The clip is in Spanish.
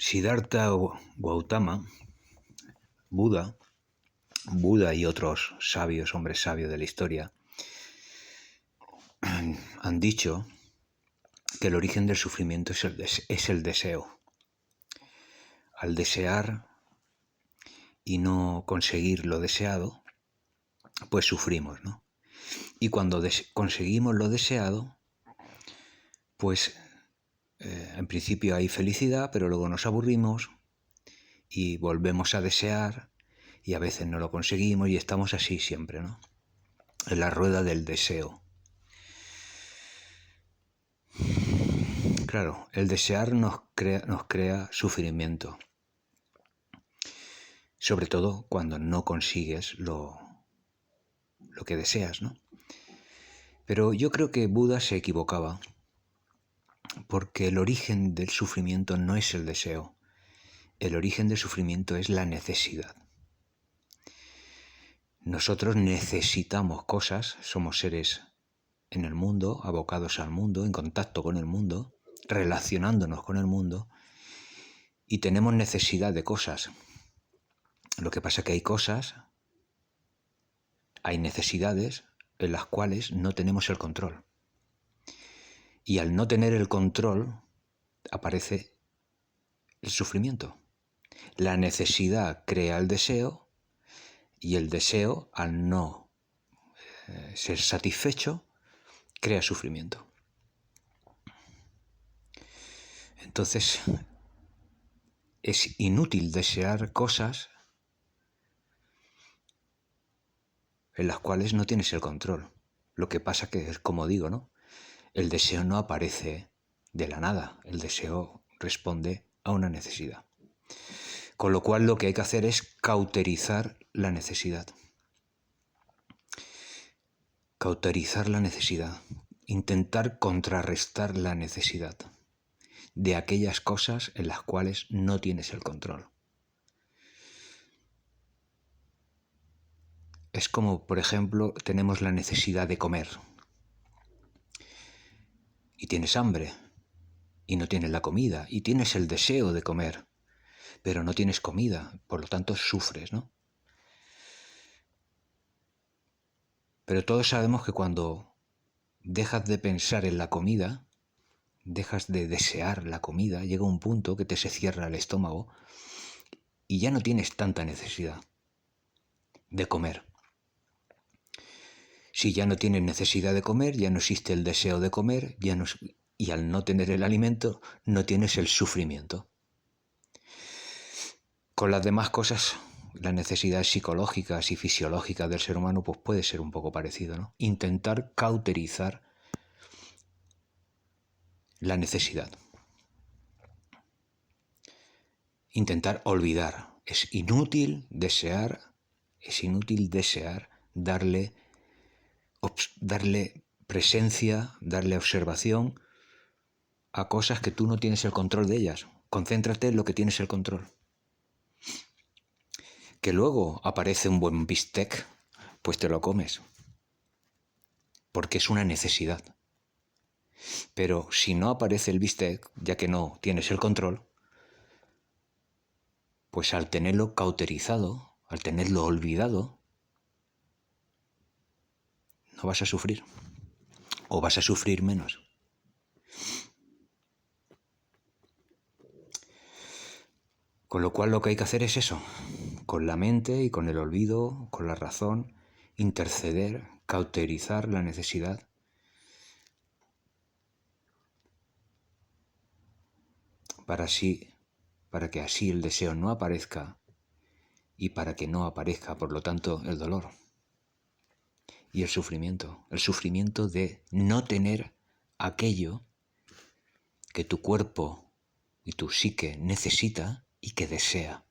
Siddhartha Gautama, Buda y otros sabios, hombres sabios de la historia, han dicho que el origen del sufrimiento es el deseo. Al desear y no conseguir lo deseado, pues sufrimos, ¿no? Y cuando conseguimos lo deseado, pues en principio hay felicidad, pero luego nos aburrimos y volvemos a desear y a veces no lo conseguimos y estamos así siempre, ¿no? En la rueda del deseo. Claro, el desear nos crea sufrimiento, sobre todo cuando no consigues lo que deseas, ¿no? Pero yo creo que Buda se equivocaba, porque el origen del sufrimiento no es el deseo, el origen del sufrimiento es la necesidad. Nosotros necesitamos cosas, somos seres en el mundo, abocados al mundo, en contacto con el mundo, relacionándonos con el mundo, y tenemos necesidad de cosas. Lo que pasa es que hay necesidades en las cuales no tenemos el control. Y al no tener el control aparece el sufrimiento. La necesidad crea el deseo y el deseo, al no ser satisfecho, crea sufrimiento. Entonces, es inútil desear cosas en las cuales no tienes el control. Lo que pasa que es como digo, ¿no? El deseo no aparece de la nada, el deseo responde a una necesidad. Con lo cual lo que hay que hacer es cauterizar la necesidad. Cauterizar la necesidad, intentar contrarrestar la necesidad de aquellas cosas en las cuales no tienes el control. Es como, por ejemplo, tenemos la necesidad de comer y tienes hambre y no tienes la comida y tienes el deseo de comer, pero no tienes comida, por lo tanto sufres, ¿no? Pero todos sabemos que cuando dejas de pensar en la comida, dejas de desear la comida, llega un punto que te se cierra el estómago y ya no tienes tanta necesidad de comer. Si ya no tienes necesidad de comer, ya no existe el deseo de comer, y al no tener el alimento, no tienes el sufrimiento. Con las demás cosas, las necesidades psicológicas y fisiológicas del ser humano, pues puede ser un poco parecido, ¿no? Intentar cauterizar la necesidad. Intentar olvidar. Es inútil desear darle presencia, darle observación a cosas que tú no tienes el control de ellas. Concéntrate en lo que tienes el control. Que luego aparece un buen bistec, pues te lo comes, porque es una necesidad. Pero si no aparece el bistec, ya que no tienes el control, pues al tenerlo cauterizado, al tenerlo olvidado, no vas a sufrir, o vas a sufrir menos. Con lo cual lo que hay que hacer es eso, con la mente y con el olvido, con la razón, interceder, cauterizar la necesidad, para que así el deseo no aparezca y para que no aparezca, por lo tanto, el dolor y el sufrimiento de no tener aquello que tu cuerpo y tu psique necesita y que desea.